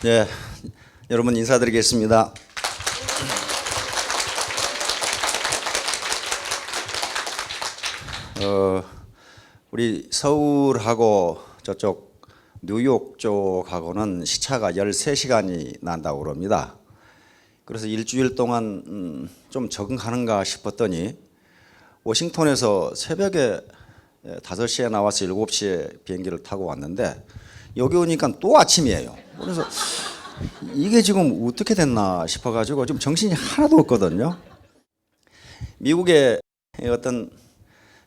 네, 여러분 인사드리겠습니다. 우리 서울하고 저쪽 뉴욕 쪽하고는 시차가 13시간이 난다고 그럽니다. 그래서 일주일 동안 좀 적응하는가 싶었더니 워싱턴에서 새벽에 5시에 나와서 7시에 비행기를 타고 왔는데 여기 오니까 또 아침이에요. 그래서 이게 지금 어떻게 됐나 싶어가지고 좀 정신이 하나도 없거든요. 미국의 어떤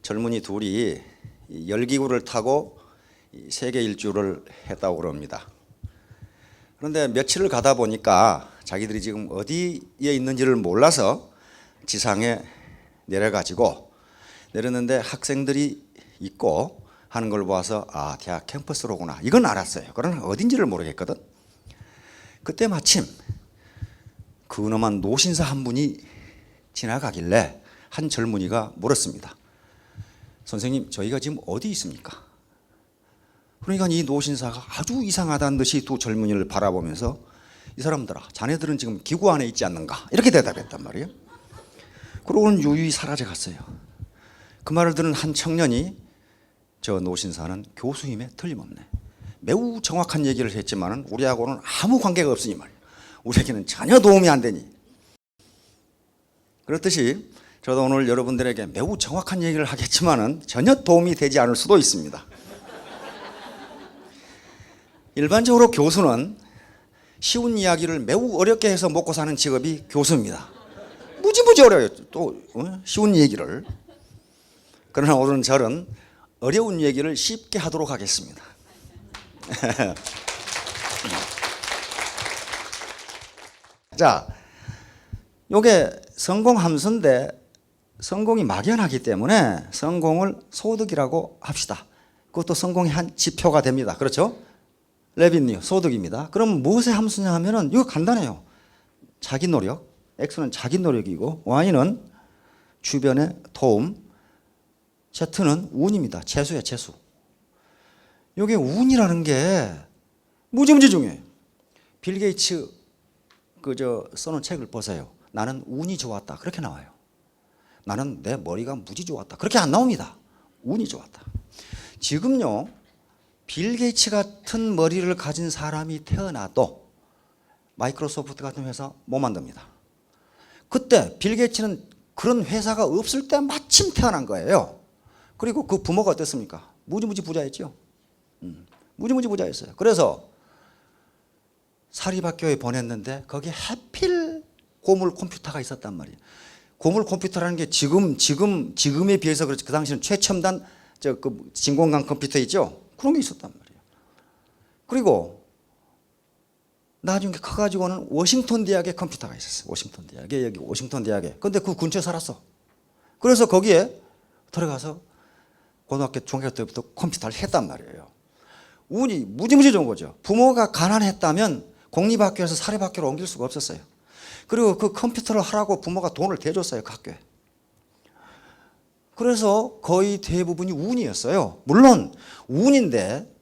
젊은이 둘이 열기구를 타고 세계 일주를 했다고 그럽니다. 그런데 며칠을 가다 보니까 자기들이 지금 어디에 있는지를 몰라서 지상에 내려가지고 내렸는데 학생들이 있고 하는 걸 보아서 아, 대학 캠퍼스로구나 이건 알았어요. 그러나 어딘지를 모르겠거든. 그때 마침 근엄한 노신사 한 분이 지나가길래 한 젊은이가 물었습니다. 선생님, 저희가 지금 어디 있습니까? 그러니까 이 노신사가 아주 이상하다는 듯이 두 젊은이를 바라보면서 이 사람들아, 자네들은 지금 기구 안에 있지 않는가? 이렇게 대답했단 말이에요. 그러고는 유유히 사라져갔어요. 그 말을 들은 한 청년이 저 노신사는 교수임에 틀림없네. 매우 정확한 얘기를 했지만 우리하고는 아무 관계가 없으니 말이에요. 우리에게는 전혀 도움이 안 되니. 그렇듯이 저도 오늘 여러분들에게 매우 정확한 얘기를 하겠지만 전혀 도움이 되지 않을 수도 있습니다. 일반적으로 교수는 쉬운 이야기를 매우 어렵게 해서 먹고 사는 직업이 교수입니다. 무지무지 어려워요. 또 쉬운 얘기를. 그러나 오늘은 저는 어려운 얘기를 쉽게 하도록 하겠습니다. 자, 요게 성공 함수인데 성공이 막연하기 때문에 성공을 소득이라고 합시다. 그것도 성공의 한 지표가 됩니다. 그렇죠? 레비뉴, 소득입니다. 그럼 무엇의 함수냐 하면은 이거 간단해요. 자기 노력, X는 자기 노력이고 Y는 주변의 도움, Z는 운입니다. 재수예요, 재수. 이게 운이라는 게 무지무지 중요해요. 빌 게이츠 써놓은 책을 보세요. 나는 운이 좋았다. 그렇게 나와요. 나는 내 머리가 무지 좋았다. 그렇게 안 나옵니다. 운이 좋았다. 지금요, 빌 게이츠 같은 머리를 가진 사람이 태어나도 마이크로소프트 같은 회사 못 만듭니다. 그때 빌 게이츠는 그런 회사가 없을 때 마침 태어난 거예요. 그리고 그 부모가 어땠습니까? 무지무지 부자였죠. 무지무지 부자였어요. 그래서 사립학교에 보냈는데 거기에 하필 고물 컴퓨터가 있었단 말이에요. 고물 컴퓨터라는 게 지금에 비해서 그렇지 그 당시는 최첨단 진공관 컴퓨터 있죠. 그런 게 있었단 말이에요. 그리고 나중에 커가지고는 워싱턴 대학에 컴퓨터가 있었어요. 워싱턴 대학에 여기 워싱턴 대학에. 근데 그 근처에 살았어. 그래서 거기에 들어가서 고등학교 중학교 때부터 컴퓨터를 했단 말이에요. 운이 무지무지 좋은 거죠. 부모가 가난했다면 공립학교에서 사립학교로 옮길 수가 없었어요. 그리고 그 컴퓨터를 하라고 부모가 돈을 대줬어요. 그 학교에. 그래서 거의 대부분이 운이었어요. 물론 운인데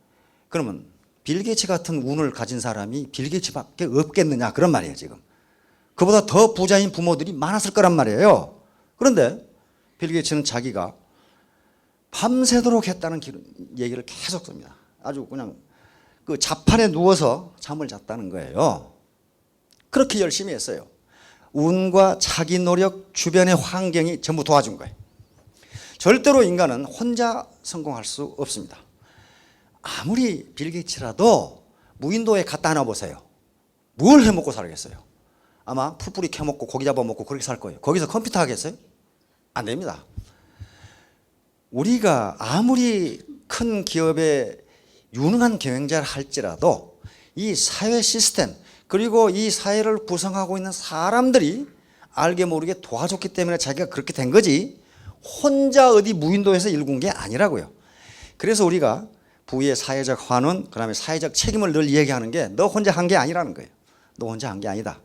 그러면 빌 게이츠 같은 운을 가진 사람이 빌 게이츠밖에 없겠느냐 그런 말이에요. 지금 그보다 더 부자인 부모들이 많았을 거란 말이에요. 그런데 빌 게이츠는 자기가 밤새도록 했다는 얘기를 계속 씁니다. 아주 그냥 그 자판에 누워서 잠을 잤다는 거예요. 그렇게 열심히 했어요. 운과 자기 노력, 주변의 환경이 전부 도와준 거예요. 절대로 인간은 혼자 성공할 수 없습니다. 아무리 빌 게이츠라도 무인도에 갖다 하나 보세요. 뭘 해먹고 살겠어요? 아마 풀뿌리 캐먹고 고기 잡아먹고 그렇게 살 거예요. 거기서 컴퓨터 하겠어요? 안 됩니다. 우리가 아무리 큰 기업의 유능한 경영자를 할지라도 이 사회 시스템 그리고 이 사회를 구성하고 있는 사람들이 알게 모르게 도와줬기 때문에 자기가 그렇게 된 거지 혼자 어디 무인도에서 일군 게 아니라고요. 그래서 우리가 부의 사회적 환원 그다음에 사회적 책임을 늘 얘기하는 게 너 혼자 한 게 아니라는 거예요. 너 혼자 한 게 아니다.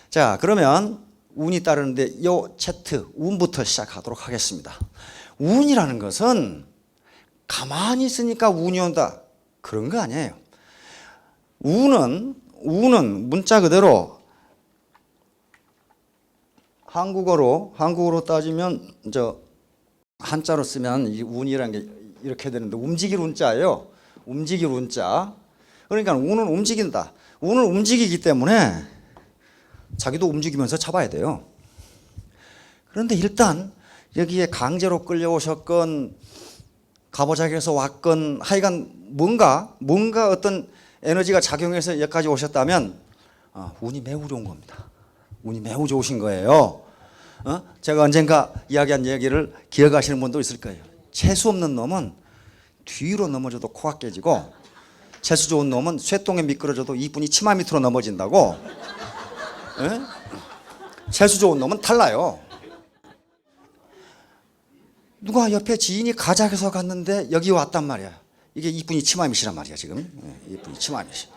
자, 그러면 운이 따르는데 요 Z 운부터 시작하도록 하겠습니다. 운이라는 것은 가만히 있으니까 운이 온다 그런 거 아니에요. 운은 우는 문자 그대로 한국어로 따지면 한자로 쓰면 이 운이라는 게 이렇게 되는데 움직일 운자예요. 움직일 운자. 그러니까 운은 움직인다. 운은 움직이기 때문에 자기도 움직이면서 잡아야 돼요. 그런데 일단 여기에 강제로 끌려오셨건 가보자기에서 왔건 하여간 뭔가 어떤 에너지가 작용해서 여기까지 오셨다면 운이 매우 좋은 겁니다. 운이 매우 좋으신 거예요. 제가 언젠가 이야기한 얘기를 기억하시는 분도 있을 거예요. 재수 없는 놈은 뒤로 넘어져도 코가 깨지고 재수 좋은 놈은 쇠똥에 미끄러져도 이분이 치마 밑으로 넘어진다고. 재수 좋은 놈은 달라요. 누가 옆에 지인이 가자 해서 갔는데 여기 왔단 말이야. 이게 이분이 치마 밑이란 말이야 지금. 이분이 치마 밑이.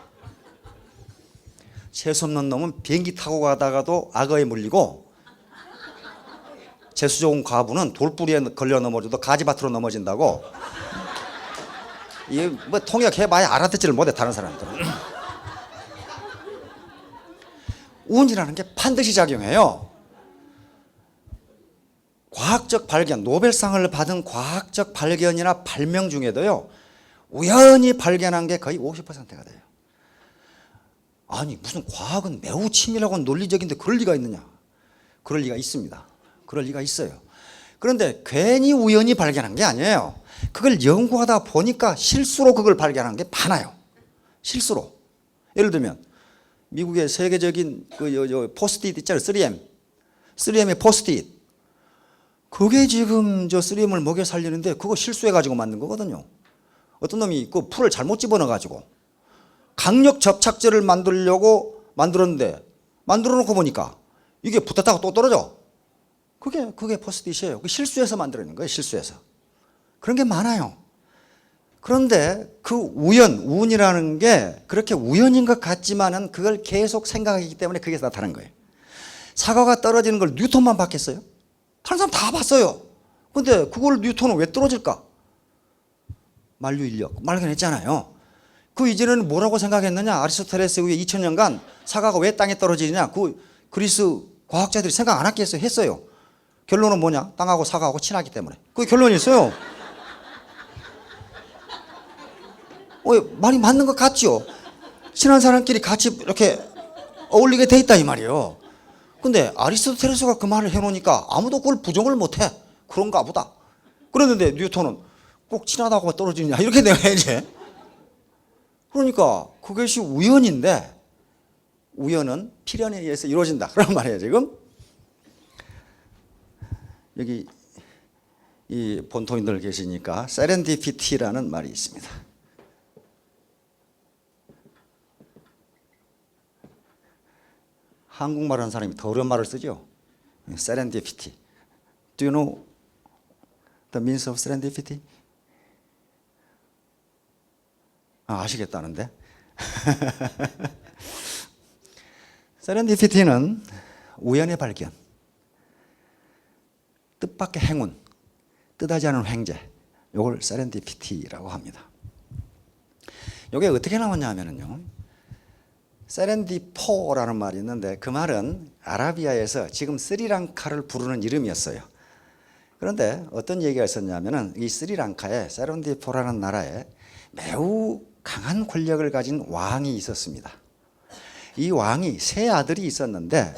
재수 없는 놈은 비행기 타고 가다가도 악어에 물리고 재수 좋은 과부는 돌뿌리에 걸려 넘어져도 가지밭으로 넘어진다고. 이게 뭐 통역해봐야 알아듣지를 못해 다른 사람들은. 운이라는 게 반드시 작용해요. 과학적 발견, 노벨상을 받은 과학적 발견이나 발명 중에도요 우연히 발견한 게 거의 50%가 돼요. 아니 무슨 과학은 매우 치밀하고 논리적인데 그럴 리가 있느냐. 그럴 리가 있습니다. 그럴 리가 있어요. 그런데 괜히 우연히 발견한 게 아니에요. 그걸 연구하다 보니까 실수로 그걸 발견한 게 많아요. 실수로. 예를 들면 미국의 세계적인 포스트잇 있잖아요. 3M. 3M의 포스트잇. 그게 지금 3M을 먹여 살리는데 그거 실수해가지고 만든 거거든요. 어떤 놈이 그 풀을 잘못 집어넣어가지고 강력 접착제를 만들려고 만들었는데 만들어 놓고 보니까 이게 붙었다가 또 떨어져. 그게 포스트잇이에요. 실수해서 만들어낸 거예요. 실수해서. 그런 게 많아요. 그런데 그 운이라는 게 그렇게 우연인 것 같지만은 그걸 계속 생각하기 때문에 그게 나타나는 거예요. 사과가 떨어지는 걸 뉴턴만 봤겠어요? 다른 사람 다 봤어요. 근데 그걸 뉴턴은 왜 떨어질까? 만류인력 발견했잖아요. 그 이전에는 뭐라고 생각했느냐? 아리스토텔레스 후에 2000년간 사과가 왜 땅에 떨어지느냐? 그 그리스 과학자들이 생각 안 했겠어요? 했어요. 결론은 뭐냐? 땅하고 사과하고 친하기 때문에. 그게 결론이었어요. 말이 맞는 것 같죠? 친한 사람끼리 같이 이렇게 어울리게 돼 있다 이 말이에요. 근데 아리스토텔레스가 그 말을 해놓으니까 아무도 그걸 부정을 못해. 그런가 보다. 그랬는데 뉴턴은 꼭 친하다고 떨어지느냐 이렇게 돼야지. 그러니까 그것이 우연인데 우연은 필연에 의해서 이루어진다 그런 말이에요 지금. 여기 이 본토인들 계시니까 세렌디피티라는 말이 있습니다. 한국말 하는 사람이 더 어려운 말을 쓰죠. serendipity. Do you know the meaning of serendipity? 아시겠다는데. serendipity는 우연의 발견, 뜻밖의 행운, 뜻하지 않은 횡재, 이걸 serendipity라고 합니다. 이게 어떻게 나왔냐면요. 세렌디포라는 말이 있는데 그 말은 아라비아에서 지금 스리랑카를 부르는 이름이었어요. 그런데 어떤 얘기가 있었냐면은 이 스리랑카에 세렌디포라는 나라에 매우 강한 권력을 가진 왕이 있었습니다. 이 왕이 세 아들이 있었는데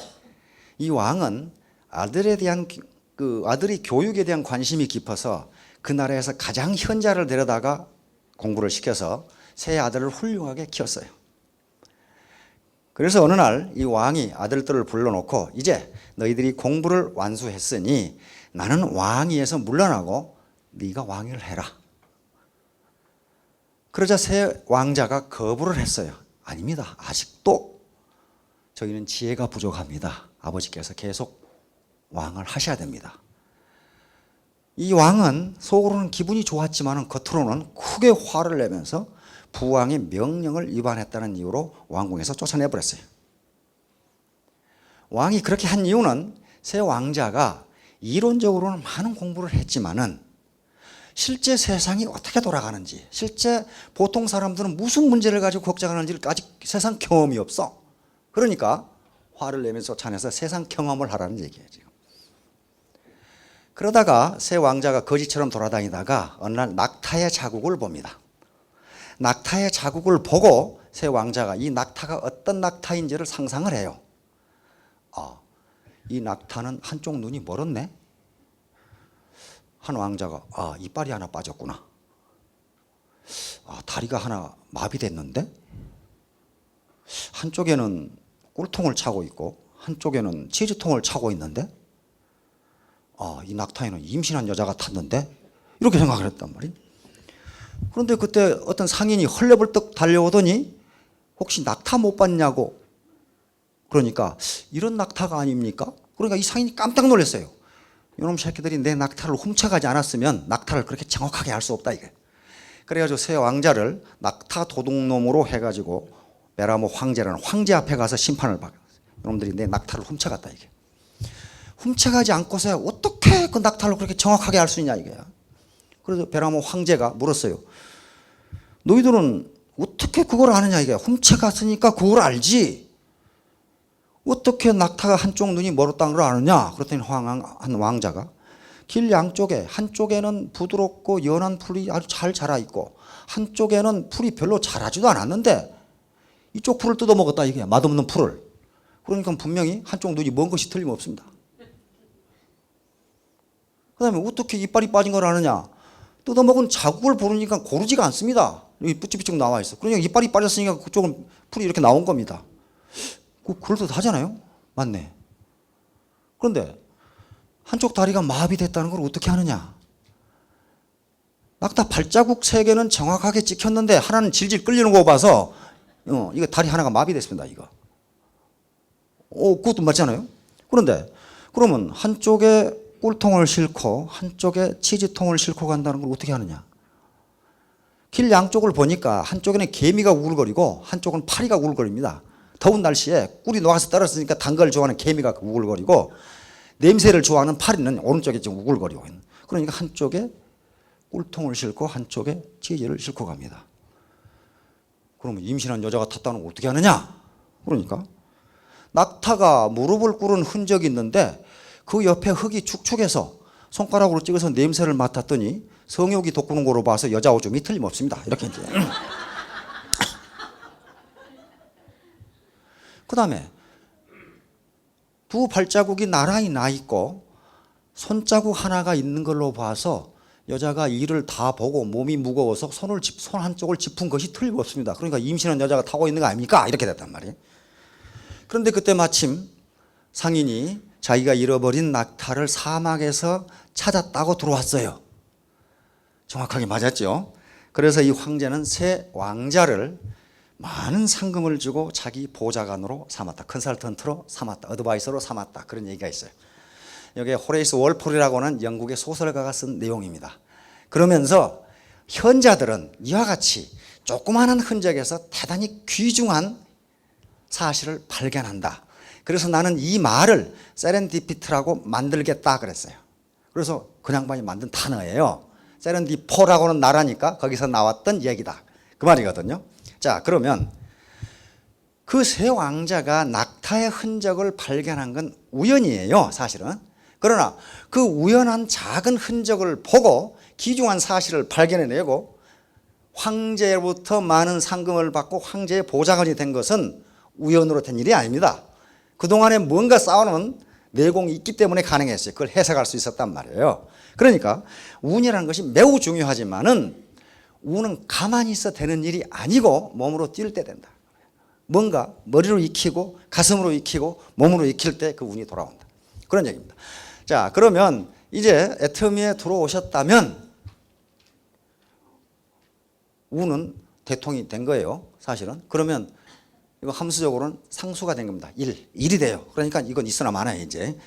이 왕은 아들이 교육에 대한 관심이 깊어서 그 나라에서 가장 현자를 데려다가 공부를 시켜서 세 아들을 훌륭하게 키웠어요. 그래서 어느 날 이 왕이 아들들을 불러놓고 이제 너희들이 공부를 완수했으니 나는 왕위에서 물러나고 네가 왕위를 해라. 그러자 새 왕자가 거부를 했어요. 아닙니다. 아직도 저희는 지혜가 부족합니다. 아버지께서 계속 왕을 하셔야 됩니다. 이 왕은 속으로는 기분이 좋았지만 겉으로는 크게 화를 내면서 부왕의 명령을 위반했다는 이유로 왕궁에서 쫓아내버렸어요. 왕이 그렇게 한 이유는 새 왕자가 이론적으로는 많은 공부를 했지만은 실제 세상이 어떻게 돌아가는지, 실제 보통 사람들은 무슨 문제를 가지고 걱정하는지를 아직 세상 경험이 없어. 그러니까 화를 내면서 쫓아내서 세상 경험을 하라는 얘기예요 지금. 그러다가 새 왕자가 거지처럼 돌아다니다가 어느 날 낙타의 자국을 봅니다. 낙타의 자국을 보고 새 왕자가 이 낙타가 어떤 낙타인지를 상상을 해요. 이 낙타는 한쪽 눈이 멀었네. 한 왕자가 이빨이 하나 빠졌구나. 다리가 하나 마비됐는데 한쪽에는 꿀통을 차고 있고 한쪽에는 치즈통을 차고 있는데 이 낙타에는 임신한 여자가 탔는데 이렇게 생각을 했단 말이에요. 그런데 그때 어떤 상인이 헐레벌떡 달려오더니 혹시 낙타 못 봤냐고. 그러니까 이런 낙타가 아닙니까? 그러니까 이 상인이 깜짝 놀랐어요. 이놈 새끼들이 내 낙타를 훔쳐가지 않았으면 낙타를 그렇게 정확하게 알 수 없다 이게. 그래가지고 새 왕자를 낙타 도둑놈으로 해가지고 메라모 황제라는 황제 앞에 가서 심판을 받았어요. 이놈들이 내 낙타를 훔쳐갔다 이게. 훔쳐가지 않고서야 어떻게 그 낙타를 그렇게 정확하게 알 수 있냐 이거야. 그래서 베라모 황제가 물었어요. 너희들은 어떻게 그걸 아느냐 이게. 훔쳐갔으니까 그걸 알지. 어떻게 낙타가 한쪽 눈이 멀었다는 걸 아느냐. 그랬더니 한 왕자가 길 양쪽에 한쪽에는 부드럽고 연한 풀이 아주 잘 자라 있고 한쪽에는 풀이 별로 자라지도 않았는데 이쪽 풀을 뜯어먹었다 이게. 맛없는 풀을. 그러니까 분명히 한쪽 눈이 먼 것이 틀림없습니다. 그 다음에 어떻게 이빨이 빠진 걸 아느냐. 뜯어먹은 자국을 보니까 고르지가 않습니다. 여기 뿌ጭ뿌ጭ 나와 있어. 그러니까 이빨이 빠졌으니까 그쪽은 풀이 이렇게 나온 겁니다. 그럴듯하잖아요. 맞네. 그런데 한쪽 다리가 마비됐다는 걸 어떻게 하느냐. 낙타 발자국 3개는 정확하게 찍혔는데 하나는 질질 끌리는 거 봐서 이거 다리 하나가 마비됐습니다. 이거. 그것도 맞잖아요. 그런데 그러면 한쪽에 꿀통을 싣고 한쪽에 치즈통을 싣고 간다는 걸 어떻게 하느냐. 길 양쪽을 보니까 한쪽에는 개미가 우글거리고 한쪽은 파리가 우글거립니다. 더운 날씨에 꿀이 녹아서 떨어졌으니까 단 걸 좋아하는 개미가 우글거리고 냄새를 좋아하는 파리는 오른쪽에 지금 우글거리고 있는. 그러니까 한쪽에 꿀통을 싣고 한쪽에 치즈를 싣고 갑니다. 그러면 임신한 여자가 탔다는 걸 어떻게 하느냐. 그러니까 낙타가 무릎을 꿇은 흔적이 있는데 그 옆에 흙이 축축해서 손가락으로 찍어서 냄새를 맡았더니 성욕이 돋구는 거로 봐서 여자 오줌이 틀림없습니다. 이렇게 이제. 그 다음에 두 발자국이 나란히 나 있고 손자국 하나가 있는 걸로 봐서 여자가 이를 다 보고 몸이 무거워서 손 한쪽을 짚은 것이 틀림없습니다. 그러니까 임신한 여자가 타고 있는 거 아닙니까? 이렇게 됐단 말이에요. 그런데 그때 마침 상인이 자기가 잃어버린 낙타를 사막에서 찾았다고 들어왔어요. 정확하게 맞았죠. 그래서 이 황제는 새 왕자를 많은 상금을 주고 자기 보좌관으로 삼았다. 컨설턴트로 삼았다. 어드바이서로 삼았다. 그런 얘기가 있어요. 여기에 호레이스 월폴이라고 하는 영국의 소설가가 쓴 내용입니다. 그러면서 현자들은 이와 같이 조그마한 흔적에서 대단히 귀중한 사실을 발견한다. 그래서 나는 이 말을 세렌디피트라고 만들겠다 그랬어요. 그래서 그 양반이 만든 단어예요. 세렌디포라고는 나라니까 거기서 나왔던 얘기다. 그 말이거든요. 자, 그러면 그 새 왕자가 낙타의 흔적을 발견한 건 우연이에요, 사실은. 그러나 그 우연한 작은 흔적을 보고 귀중한 사실을 발견해내고 황제로부터 많은 상금을 받고 황제의 보좌관이 된 것은 우연으로 된 일이 아닙니다. 그동안에 뭔가 쌓아놓은 내공이 있기 때문에 가능했어요. 그걸 해석할 수 있었단 말이에요. 그러니까 운이라는 것이 매우 중요하지만은 운은 가만히 있어 되는 일이 아니고 몸으로 뛸 때 된다. 뭔가 머리로 익히고 가슴으로 익히고 몸으로 익힐 때 그 운이 돌아온다. 그런 얘기입니다. 자, 그러면 이제 애터미에 들어오셨다면 운은 대통이 된 거예요, 사실은. 그러면 이거 함수적으로는 상수가 된 겁니다. 1이 돼요. 그러니까 이건 있으나 마나요, 이제.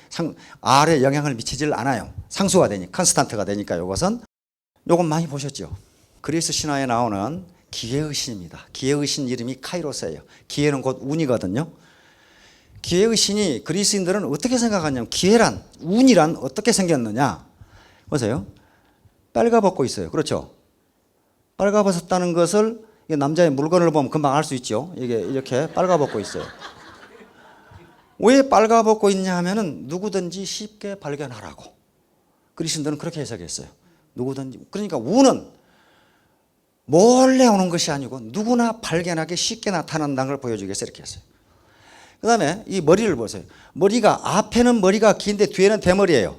R에 영향을 미치질 않아요. 상수가 되니까, 컨스탄트가 되니까 이것은. 요건 많이 보셨죠? 그리스 신화에 나오는 기회의 신입니다. 기회의 신 이름이 카이로스예요. 기회는 곧 운이거든요. 기회의 신이 그리스인들은 어떻게 생각하냐면 기회란, 운이란 어떻게 생겼느냐. 보세요. 빨가벗고 있어요. 그렇죠? 빨가벗었다는 것을 남자의 물건을 보면 금방 알 수 있죠. 이게 이렇게 빨가벗고 있어요. 왜 빨가벗고 있냐 하면은 누구든지 쉽게 발견하라고. 그리스도인들은 그렇게 해석했어요. 누구든지. 그러니까 우는 몰래 오는 것이 아니고 누구나 발견하기 쉽게 나타난다는 걸 보여주기 위해서 이렇게 했어요. 그 다음에 이 머리를 보세요. 머리가 앞에는 머리가 긴데 뒤에는 대머리예요.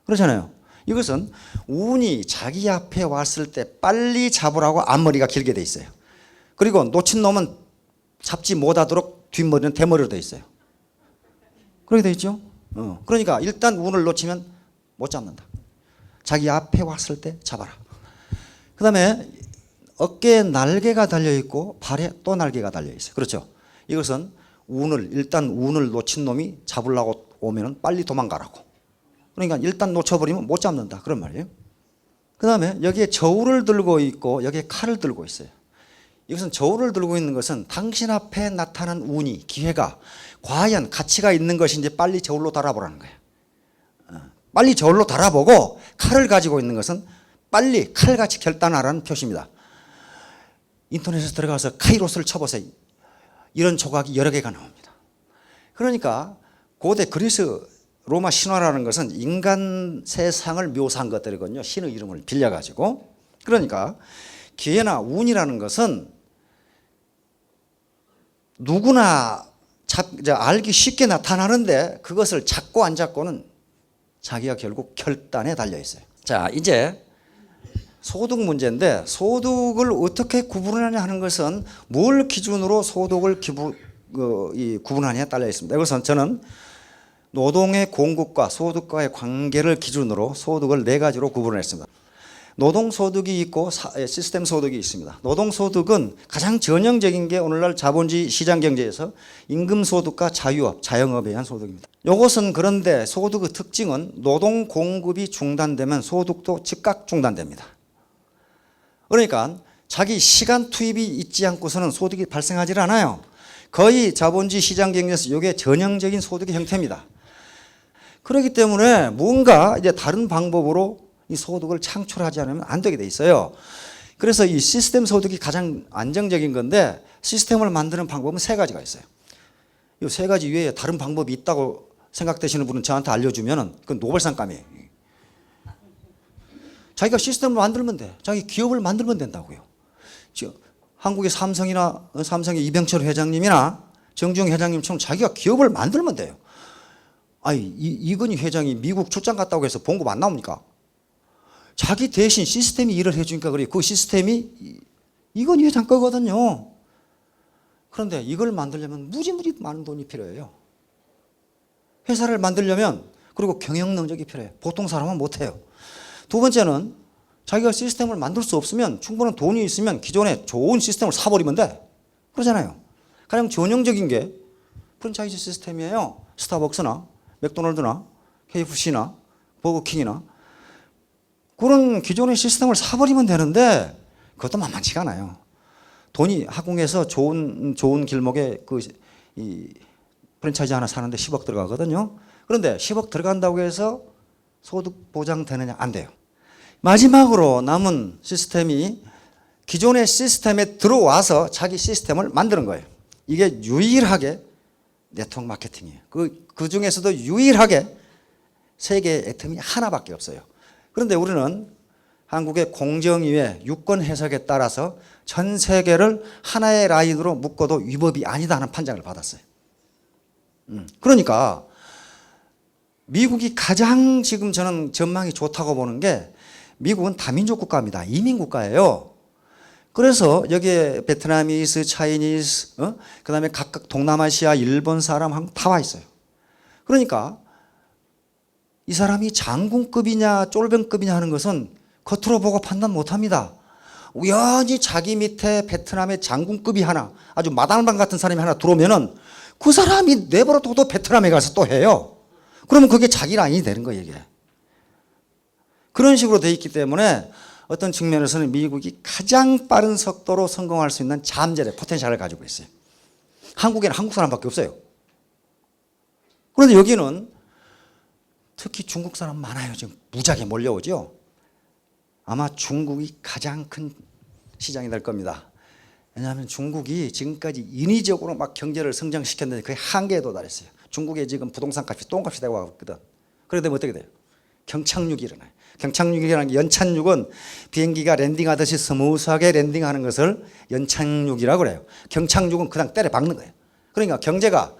그렇잖아요. 이것은 운이 자기 앞에 왔을 때 빨리 잡으라고 앞머리가 길게 돼 있어요. 그리고 놓친 놈은 잡지 못하도록 뒷머리는 대머리로 돼 있어요. 그렇게 돼 있죠. 그러니까 일단 운을 놓치면 못 잡는다. 자기 앞에 왔을 때 잡아라. 그 다음에 어깨에 날개가 달려있고 발에 또 날개가 달려있어요. 그렇죠. 이것은 일단 운을 놓친 놈이 잡으려고 오면 빨리 도망가라고. 그러니까 일단 놓쳐버리면 못 잡는다. 그런 말이에요. 그 다음에 여기에 저울을 들고 있고 여기에 칼을 들고 있어요. 이것은 저울을 들고 있는 것은 당신 앞에 나타난 운이, 기회가 과연 가치가 있는 것인지 빨리 저울로 달아보라는 거예요. 빨리 저울로 달아보고 칼을 가지고 있는 것은 빨리 칼같이 결단하라는 표시입니다. 인터넷에 들어가서 카이로스를 쳐보세요. 이런 조각이 여러 개가 나옵니다. 그러니까 고대 그리스 로마 신화라는 것은 인간 세상을 묘사한 것들이거든요. 신의 이름을 빌려가지고. 그러니까 기회나 운이라는 것은 누구나 알기 쉽게 나타나는데 그것을 잡고 안 잡고는 자기가 결국 결단에 달려 있어요. 자, 이제 소득 문제인데 소득을 어떻게 구분하냐 하는 것은 뭘 기준으로 소득을 구분하냐에 달려 있습니다. 이것은 저는 노동의 공급과 소득과의 관계를 기준으로 소득을 4가지로 구분을 했습니다. 노동소득이 있고 시스템 소득이 있습니다. 노동소득은 가장 전형적인 게 오늘날 자본주의 시장경제에서 임금소득과 자유업, 자영업에 의한 소득입니다. 이것은 그런데 소득의 특징은 노동 공급이 중단되면 소득도 즉각 중단됩니다. 그러니까 자기 시간 투입이 있지 않고서는 소득이 발생하지 않아요. 거의 자본주의 시장경제에서 이게 전형적인 소득의 형태입니다. 그렇기 때문에 뭔가 이제 다른 방법으로 이 소득을 창출하지 않으면 안 되게 돼 있어요. 그래서 이 시스템 소득이 가장 안정적인 건데 시스템을 만드는 방법은 3가지가 있어요. 이 3가지 외에 다른 방법이 있다고 생각되시는 분은 저한테 알려주면 그건 노벨상감이에요. 자기가 시스템을 만들면 돼. 자기 기업을 만들면 된다고요. 지금 한국의 삼성의 이병철 회장님이나 정주영 회장님처럼 자기가 기업을 만들면 돼요. 아니 이건희 회장이 미국 출장 갔다고 해서 봉급 안 나옵니까? 자기 대신 시스템이 일을 해주니까 그래. 그 시스템이 이건희 회장 거거든요. 그런데 이걸 만들려면 무지무지 많은 돈이 필요해요. 회사를 만들려면 그리고 경영 능력이 필요해요. 보통 사람은 못해요. 2번째는 자기가 시스템을 만들 수 없으면 충분한 돈이 있으면 기존에 좋은 시스템을 사버리면 돼. 그러잖아요. 가장 전형적인 게 프랜차이즈 시스템이에요. 스타벅스나 맥도날드나 KFC나 버거킹이나 그런 기존의 시스템을 사버리면 되는데 그것도 만만치가 않아요. 돈이 하공에서 좋은 길목에 이 프랜차이즈 하나 사는데 10억 들어가거든요. 그런데 10억 들어간다고 해서 소득 보장되느냐? 안 돼요. 마지막으로 남은 시스템이 기존의 시스템에 들어와서 자기 시스템을 만드는 거예요. 이게 유일하게 네트워크 마케팅이에요. 그 중에서도 유일하게 세계의 애텀이 하나밖에 없어요. 그런데 우리는 한국의 공정위의 유권 해석에 따라서 전 세계를 하나의 라인으로 묶어도 위법이 아니다 하는 판정을 받았어요. 그러니까 미국이 가장 지금 저는 전망이 좋다고 보는 게 미국은 다민족 국가입니다. 이민 국가예요. 그래서 여기에 베트나미스, 차이니스, 그다음에 각각 동남아시아, 일본 사람 다 와 있어요. 그러니까 이 사람이 장군급이냐 쫄병급이냐 하는 것은 겉으로 보고 판단 못합니다. 우연히 자기 밑에 베트남의 장군급이 하나, 아주 마당방 같은 사람이 하나 들어오면은 그 사람이 내버려둬도 베트남에 가서 또 해요. 그러면 그게 자기 라인이 되는 거예요, 이게. 그런 식으로 돼 있기 때문에 어떤 측면에서는 미국이 가장 빠른 속도로 성공할 수 있는 잠재력, 포텐셜을 가지고 있어요. 한국에는 한국 사람밖에 없어요. 그런데 여기는 특히 중국 사람 많아요. 지금 무지하게 몰려오죠. 아마 중국이 가장 큰 시장이 될 겁니다. 왜냐하면 중국이 지금까지 인위적으로 막 경제를 성장시켰는데 거의 한계에 도달했어요. 중국에 지금 부동산 값이 똥값이 되고 있거든. 그러게 되면 어떻게 돼요? 경착륙이 일어나요. 경착륙이라는 게, 연착륙은 비행기가 랜딩하듯이 스무스하게 랜딩하는 것을 연착륙이라고 그래요. 경착륙은 그냥 때려 박는 거예요. 그러니까 경제가,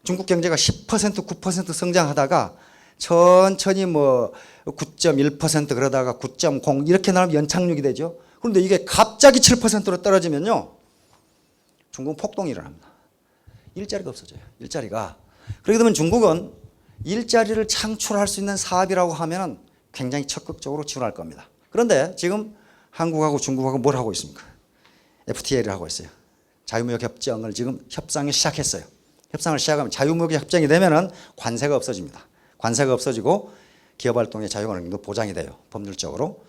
중국 경제가 10% 9% 성장하다가 천천히 뭐 9.1% 그러다가 9.0 이렇게 나오면 연착륙이 되죠. 그런데 이게 갑자기 7%로 떨어지면요, 중국은 폭동이 일어납니다. 일자리가 없어져요. 일자리가. 그렇게 되면 중국은 일자리를 창출할 수 있는 사업이라고 하면 굉장히 적극적으로 지원할 겁니다. 그런데 지금 한국하고 중국하고 뭘 하고 있습니까? FTA를 하고 있어요. 자유무역 협정을 지금 협상을 시작했어요. 협상을 시작하면, 자유무역 협정이 되면은 관세가 없어집니다. 관세가 없어지고 기업활동의 자유활동도 보장이 돼요, 법률적으로.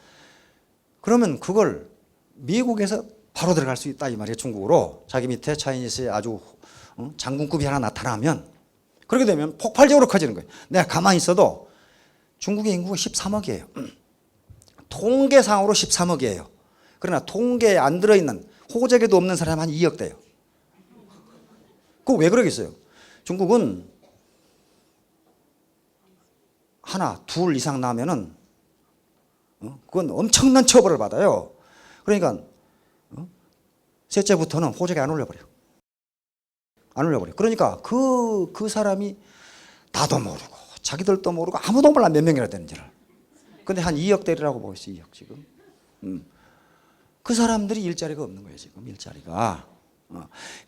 그러면 그걸 미국에서 바로 들어갈 수 있다 이 말이에요. 중국으로 자기 밑에 차이니스의 아주 장군급이 하나 나타나면, 그렇게 되면 폭발적으로 커지는 거예요. 내가 가만히 있어도 중국의 인구가 13억이에요. 통계상으로 13억이에요. 그러나 통계에 안 들어있는, 호적에도 없는 사람이 한 2억 돼요. 그거 왜 그러겠어요? 중국은 하나, 둘 이상 나면은 그건 엄청난 처벌을 받아요. 그러니까 셋째부터는 호적에 안 올려버려. 안 올려버려. 그러니까 그 사람이 나도 모르고 자기들도 모르고 아무도 몰라 몇 명이나 되는지를. 근데 한 2억 대리라고 보고 있어요. 2억 지금. 그 사람들이 일자리가 없는 거예요. 지금 일자리가.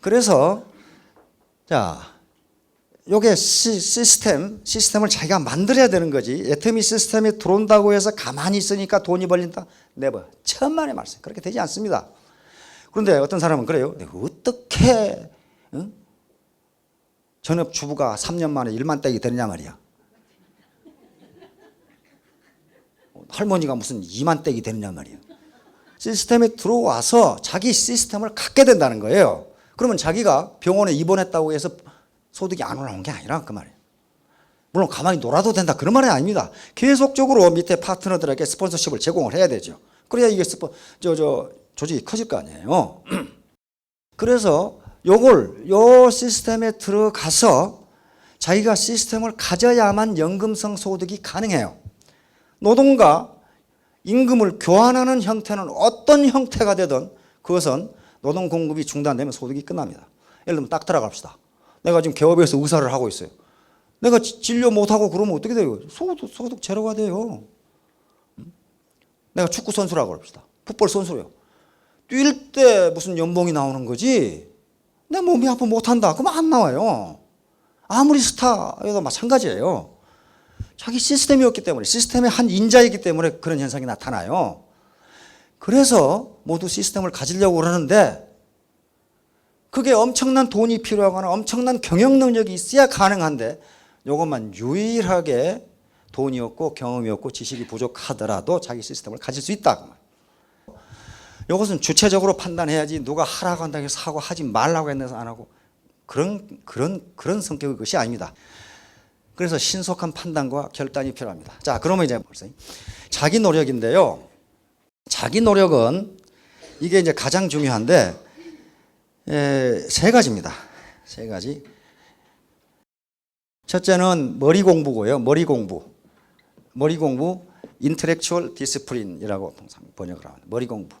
그래서 자, 요게 시스템을 자기가 만들어야 되는 거지. 애터미 시스템에 들어온다고 해서 가만히 있으니까 돈이 벌린다? 네버. 천만의 말씀. 그렇게 되지 않습니다. 그런데 어떤 사람은 그래요. 내가 어떻게 전업주부가 3년 만에 1만 떼기 되느냐 말이야. 할머니가 무슨 2만 떼기 되느냐 말이야. 시스템에 들어와서 자기 시스템을 갖게 된다는 거예요. 그러면 자기가 병원에 입원했다고 해서 소득이 안 올라온 게 아니라 그 말이에요. 물론 가만히 놀아도 된다 그런 말이 아닙니다. 계속적으로 밑에 파트너들에게 스폰서십을 제공을 해야 되죠. 그래야 이게 조직이 커질 거 아니에요. 그래서 요 시스템에 들어가서 자기가 시스템을 가져야만 연금성 소득이 가능해요. 노동과 임금을 교환하는 형태는 어떤 형태가 되든 그것은 노동 공급이 중단되면 소득이 끝납니다. 예를 들면 딱 들어갑시다. 내가 지금 개업에서 의사를 하고 있어요. 내가 진료 못하고 그러면 어떻게 돼요? 소득 제로가 돼요. 내가 축구 선수라고 합시다. 풋볼 선수래요. 뛸 때 무슨 연봉이 나오는 거지 내 몸이 아파 못한다 그러면 안 나와요. 아무리 스타여도 마찬가지예요. 자기 시스템이었기 때문에, 시스템의 한 인자이기 때문에 그런 현상이 나타나요. 그래서 모두 시스템을 가지려고 그러는데 그게 엄청난 돈이 필요하거나 엄청난 경영 능력이 있어야 가능한데 이것만 유일하게 돈이 없고 경험이 없고 지식이 부족하더라도 자기 시스템을 가질 수 있다. 이것은 주체적으로 판단해야지 누가 하라고 한다고 해서 하고 하지 말라고 했는데 안 하고 그런 성격의 것이 아닙니다. 그래서 신속한 판단과 결단이 필요합니다. 자, 그러면 이제 보세요. 자기 노력인데요. 자기 노력은 이게 이제 가장 중요한데 세 가지입니다. 세 가지. 첫째는 머리 공부고요. 머리 공부, intellectual discipline이라고 통상 번역을 합니다. 머리 공부.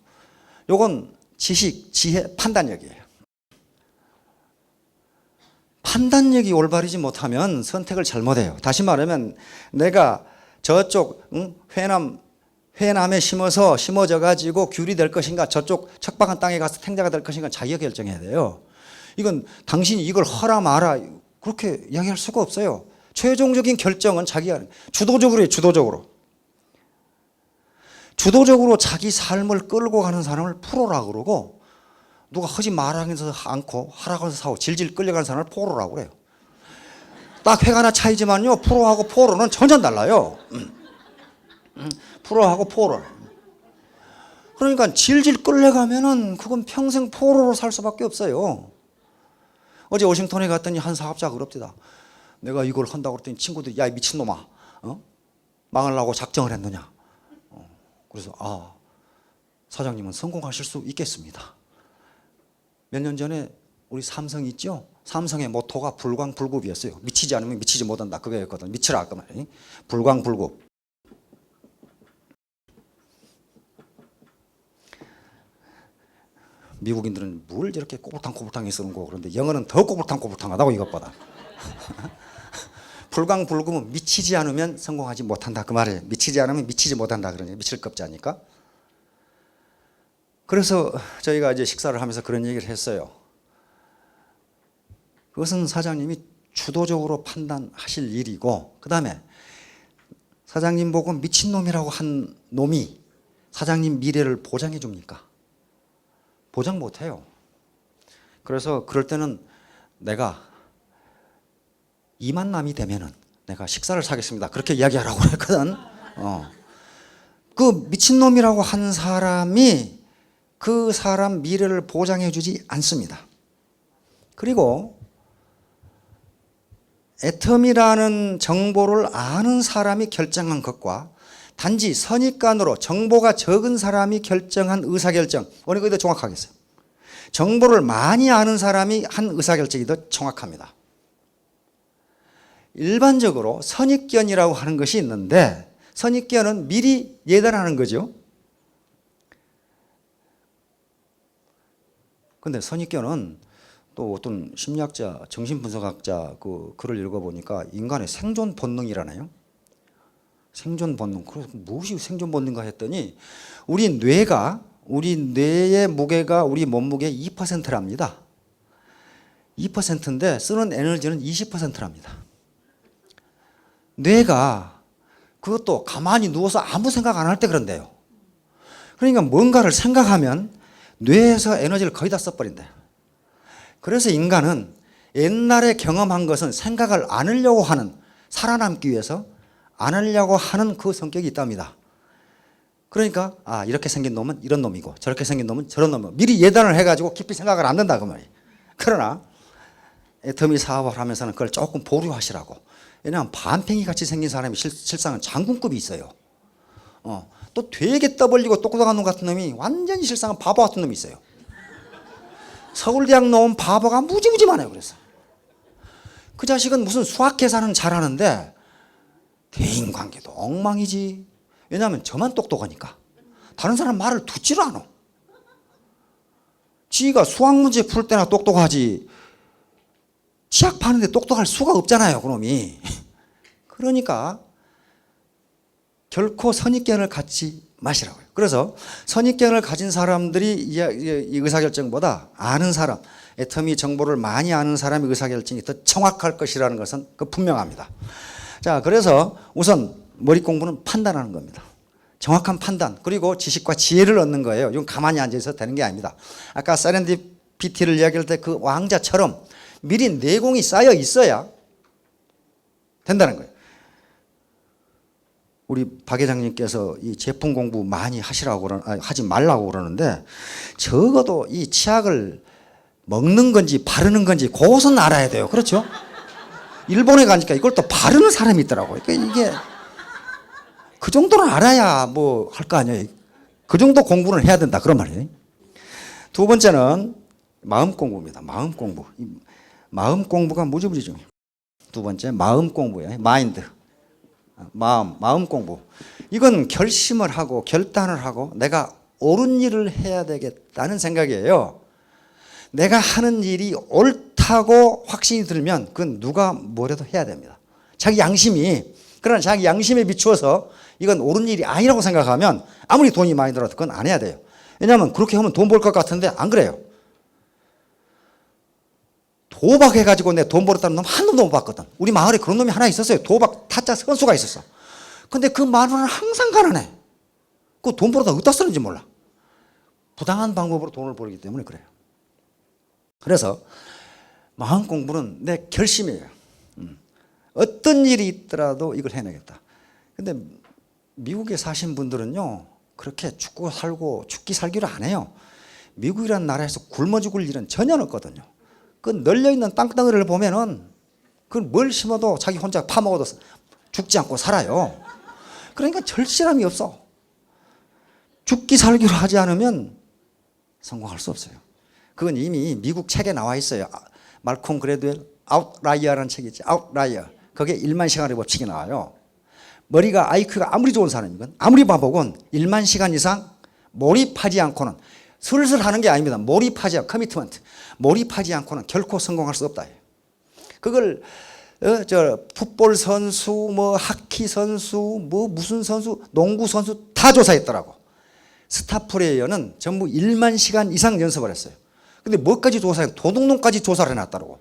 요건 지식, 지혜, 판단력이에요. 판단력이 올바르지 못하면 선택을 잘못해요. 다시 말하면 내가 저쪽 회남에 심어져 가지고 귤이 될 것인가, 저쪽 척박한 땅에 가서 탱자가 될 것인가 자기가 결정해야 돼요. 이건 당신이 이걸 하라 마라 그렇게 이야기할 수가 없어요. 최종적인 결정은 자기가 주도적으로 해요. 주도적으로 자기 삶을 끌고 가는 사람을 프로라고 그러고, 누가 하지 말하면서 않고 하라고 해서 사고 질질 끌려가는 사람을 포로라고 그래요. 딱 회가나 차이지만요, 프로하고 포로는 전혀 달라요. 프로하고 포로. 그러니까 질질 끌려가면은 그건 평생 포로로 살 수밖에 없어요. 어제 워싱턴에 갔더니 한 사업자가 그럽니다. 내가 이걸 한다고 그랬더니 친구들이 야 미친놈아, 망하려고 작정을 했느냐. 그래서 사장님은 성공하실 수 있겠습니다. 몇 년 전에 우리 삼성 있죠? 삼성의 모토가 불광불급이었어요. 미치지 않으면 미치지 못한다. 그거였거든. 미치라 그 말이에요. 불광불급. 미국인들은 뭘 저렇게 꼬불탕꼬불탕히 쓰는 거 그런데 영어는 더 꼬불탕꼬불탕하다고 이것보다. 불광불급은 미치지 않으면 성공하지 못한다 그 말이에요. 미치지 않으면 미치지 못한다 그러니 미칠 겁자니까. 그래서 저희가 이제 식사를 하면서 그런 얘기를 했어요. 그것은 사장님이 주도적으로 판단하실 일이고, 그 다음에 사장님 보고 미친놈이라고 한 놈이 사장님 미래를 보장해 줍니까? 보장 못해요. 그래서 그럴 때는 내가 이 만남이 되면은 내가 식사를 사겠습니다. 그렇게 이야기하라고 했거든. 그 미친놈이라고 한 사람이 그 사람 미래를 보장해 주지 않습니다. 그리고 애텀이라는 정보를 아는 사람이 결정한 것과 단지 선입관으로 정보가 적은 사람이 결정한 의사결정, 어느 것이 더 정확하겠어요? 정보를 많이 아는 사람이 한 의사결정이 더 정확합니다. 일반적으로 선입견이라고 하는 것이 있는데, 선입견은 미리 예단하는 거죠. 근데 선입견은 또 어떤 심리학자, 정신분석학자 그 글을 읽어보니까 인간의 생존 본능이라나요? 생존 본능. 그래서 무엇이 생존 본능인가 했더니 우리 뇌의 무게가 우리 몸무게의 2%랍니다. 2%인데 쓰는 에너지는 20%랍니다. 뇌가 그것도 가만히 누워서 아무 생각 안 할 때 그런데요. 그러니까 뭔가를 생각하면 뇌에서 에너지를 거의 다 써버린대요. 그래서 인간은 옛날에 경험한 것은 생각을 안 하려고 하는, 살아남기 위해서 안 하려고 하는 그 성격이 있답니다. 그러니까 이렇게 생긴 놈은 이런 놈이고 저렇게 생긴 놈은 저런 놈이고 미리 예단을 해가지고 깊이 생각을 안 한다 그 말이에요. 그러나 애터미 사업을 하면서는 그걸 조금 보류하시라고. 왜냐하면 반팽이 같이 생긴 사람이 실상은 장군급이 있어요. 또 되게 떠벌리고 똑똑한 놈 같은 놈이 완전히 실상은 바보 같은 놈이 있어요. 서울대학 나온 바보가 무지무지 많아요. 그래서 그 자식은 무슨 수학 계산은 잘하는데 대인관계도 엉망이지. 왜냐하면 저만 똑똑하니까 다른 사람 말을 듣지를 않아. 지가 수학 문제 풀 때나 똑똑하지 치약 파는데 똑똑할 수가 없잖아요 그놈이. 그러니까 결코 선입견을 갖지 마시라고요. 그래서 선입견을 가진 사람들이 이 의사결정보다 아는 사람, 애터미 정보를 많이 아는 사람의 의사결정이 더 정확할 것이라는 것은 분명합니다. 자, 그래서 우선 머리 공부는 판단하는 겁니다. 정확한 판단, 그리고 지식과 지혜를 얻는 거예요. 이건 가만히 앉아서 되는 게 아닙니다. 아까 세렌디피티를 이야기할 때 그 왕자처럼 미리 내공이 쌓여 있어야 된다는 거예요. 우리 박 회장님께서 이 제품 공부 많이 하지 말라고 그러는데 적어도 이 치약을 먹는 건지 바르는 건지 그것은 알아야 돼요. 그렇죠? 일본에 가니까 이걸 또 바르는 사람이 있더라고요. 그러니까 이게 그 정도는 알아야 뭐 할 거 아니에요. 그 정도 공부는 해야 된다 그런 말이에요. 두 번째는 마음 공부입니다. 마음 공부. 마음 공부가 무지무지 중요해요. 두 번째 마음 공부예요. 마인드. 마음 공부. 이건 결심을 하고 결단을 하고 내가 옳은 일을 해야 되겠다는 생각이에요. 내가 하는 일이 옳다고 확신이 들면 그건 누가 뭐래도 해야 됩니다. 자기 양심이. 그러나 자기 양심에 비추어서 이건 옳은 일이 아니라고 생각하면 아무리 돈이 많이 들어도 그건 안 해야 돼요. 왜냐하면 그렇게 하면 돈 벌 것 같은데 안 그래요. 도박해가지고 내 돈 벌었다는 놈 한 놈도 못 봤거든. 우리 마을에 그런 놈이 하나 있었어요. 도박 타짜 선수가 있었어. 근데 그 마누라는 항상 가난해. 그 돈 벌어다 어디다 쓰는지 몰라. 부당한 방법으로 돈을 벌기 때문에 그래요. 그래서 마음 공부는 내 결심이에요. 어떤 일이 있더라도 이걸 해내겠다. 근데 미국에 사신 분들은요 그렇게 죽고 살고 죽기 살기를 안 해요. 미국이라는 나라에서 굶어 죽을 일은 전혀 없거든요. 그 널려있는 땅덩어리를 보면은 그걸 뭘 심어도 자기 혼자 파먹어도 죽지 않고 살아요. 그러니까 절실함이 없어. 죽기 살기로 하지 않으면 성공할 수 없어요. 그건 이미 미국 책에 나와 있어요. 말콤 그레드웰 아웃라이어라는 책이 있지. 아웃라이어. 거기에 1만 시간의 법칙이 나와요. 머리가 IQ가 아무리 좋은 사람이건 아무리 바보건 1만 시간 이상 몰입하지 않고는 슬슬 하는 게 아닙니다. 몰입하지 않고 커미트먼트. 몰입하지 않고는 결코 성공할 수 없다. 그걸 풋볼 선수, 뭐 하키 선수, 뭐 무슨 선수, 농구 선수 다 조사했더라고. 스타 플레이어는 전부 1만 시간 이상 연습을 했어요. 근데 뭐까지 조사해? 도둑놈까지 조사를 해놨더라고.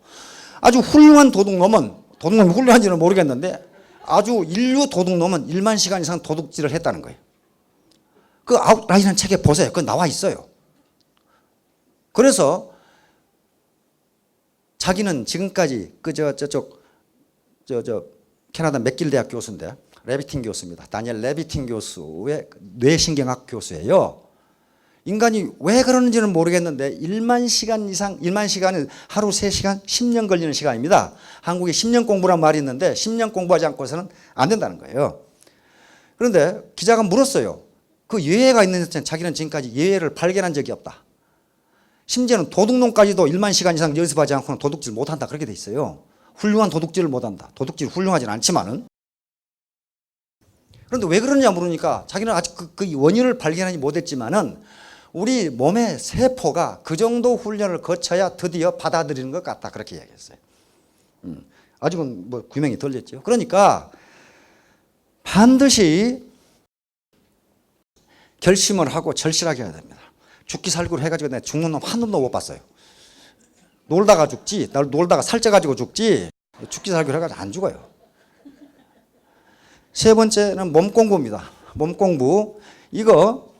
아주 훌륭한 도둑놈이 훌륭한지는 모르겠는데 아주 인류 도둑놈은 1만 시간 이상 도둑질을 했다는 거예요. 그 아웃라인이라는 책에 보세요. 그거 나와 있어요. 그래서 자기는 지금까지 캐나다 맥길 대학 교수인데 레비틴 교수입니다. 다니엘 레비틴 교수의 뇌신경학 교수예요. 인간이 왜 그러는지는 모르겠는데 1만 시간 이상, 1만 시간은 하루 3시간, 10년 걸리는 시간입니다. 한국에 10년 공부란 말이 있는데 10년 공부하지 않고서는 안 된다는 거예요. 그런데 기자가 물었어요. 그 예외가 있는데 자기는 지금까지 예외를 발견한 적이 없다. 심지어는 도둑놈까지도 1만 시간 이상 연습하지 않고는 도둑질 못한다. 그렇게 돼 있어요. 훌륭한 도둑질을 못한다. 도둑질 훌륭하진 않지만은. 그런데 왜 그러느냐 물으니까 자기는 아직 그 원인을 발견하지 못했지만은 우리 몸의 세포가 그 정도 훈련을 거쳐야 드디어 받아들이는 것 같다. 그렇게 이야기했어요. 아직은 뭐 규명이 덜 됐죠. 그러니까 반드시 결심을 하고 절실하게 해야 됩니다. 죽기 살기로 해가지고 내가 죽는 놈 한 놈도 못 봤어요. 놀다가 죽지, 놀다가 살쪄가지고 죽지, 죽기 살기로 해가지고 안 죽어요. 세 번째는 몸 공부입니다. 몸 공부. 이거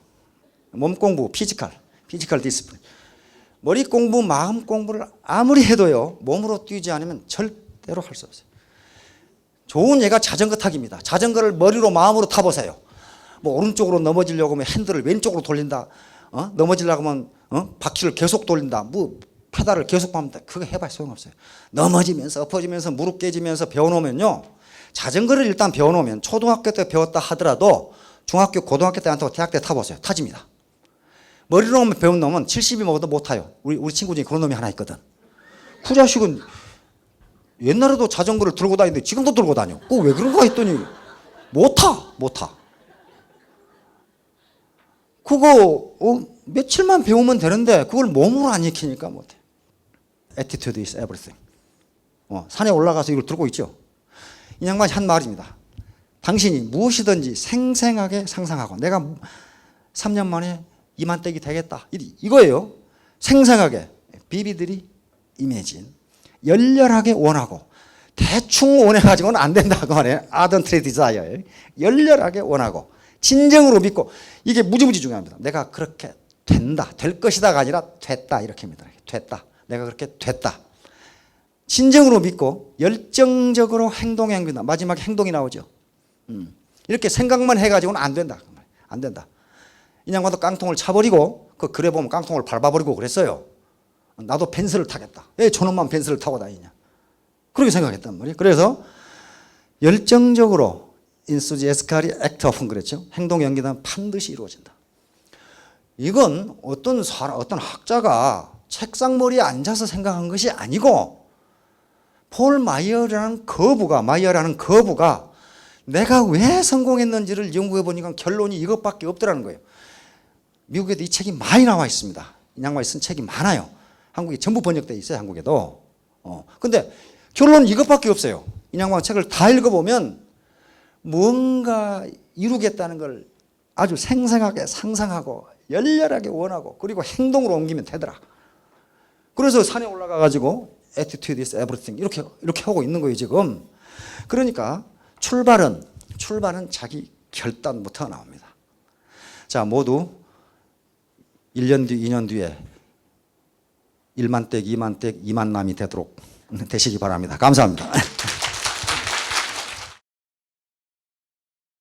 몸 공부, 피지컬 디스플레인. 머리 공부, 마음 공부를 아무리 해도요, 몸으로 뛰지 않으면 절대로 할 수 없어요. 좋은 예가 자전거 타기입니다. 자전거를 머리로 마음으로 타보세요. 뭐 오른쪽으로 넘어지려고 하면 핸들을 왼쪽으로 돌린다. 넘어지려고 하면 바퀴를 계속 돌린다. 뭐 페달을 계속 밟는다. 그거 해봐야 소용없어요. 넘어지면서 엎어지면서 무릎 깨지면서 배워놓으면요. 자전거를 일단 배워놓으면 초등학교 때 배웠다 하더라도 중학교, 고등학교 때 안 타고 대학 때 타보세요. 타집니다. 머리로 배운 놈은 70이 먹어도 못 타요. 우리 친구 중에 그런 놈이 하나 있거든. 그 자식은 옛날에도 자전거를 들고 다니는데 지금도 들고 다녀. 왜 그런가 했더니 못 타. 그거 며칠만 배우면 되는데 그걸 몸으로 안 익히니까 못해. Attitude is everything. 산에 올라가서 이걸 들고 있죠. 이 양반이 한 말입니다. 당신이 무엇이든지 생생하게 상상하고 내가 3년 만에 이만떼기 되겠다. 이거예요. 생생하게. 비비들이 이미진. 열렬하게 원하고 대충 원해가지고는 안 된다. 그 말이에요. ardently desire. 열렬하게 원하고 진정으로 믿고 이게 무지무지 중요합니다. 내가 그렇게 된다. 될 것이다가 아니라 됐다. 이렇게입니다. 됐다. 내가 그렇게 됐다. 진정으로 믿고 열정적으로 행동합니다. 마지막에 행동이 나오죠. 이렇게 생각만 해가지고는 안 된다. 안 된다. 이 양반도 깡통을 차버리고 그래 보면 깡통을 밟아버리고 그랬어요. 나도 벤츠를 타겠다. 왜 저놈만 벤츠를 타고 다니냐. 그렇게 생각했단 말이에요. 그래서 열정적으로 enthusiastically act upon 그랬죠. 행동 연기는 반드시 이루어진다. 이건 어떤 학자가 책상머리에 앉아서 생각한 것이 아니고 폴 마이어라는 거부가 내가 왜 성공했는지를 연구해 보니까 결론이 이것밖에 없더라는 거예요. 미국에도 이 책이 많이 나와 있습니다. 이 양반이 쓴 책이 많아요. 한국에 전부 번역되어 있어요. 한국에도. 근데 결론은 이것밖에 없어요. 이 양반 책을 다 읽어보면 뭔가 이루겠다는 걸 아주 생생하게 상상하고 열렬하게 원하고 그리고 행동으로 옮기면 되더라. 그래서 산에 올라가 가지고 attitude is everything 이렇게 하고 있는 거예요 지금. 그러니까 출발은 자기 결단부터 나옵니다. 자, 모두 1년 뒤 2년 뒤에 1만 댁 2만 댁 2만 남이 되도록 되시기 바랍니다. 감사합니다.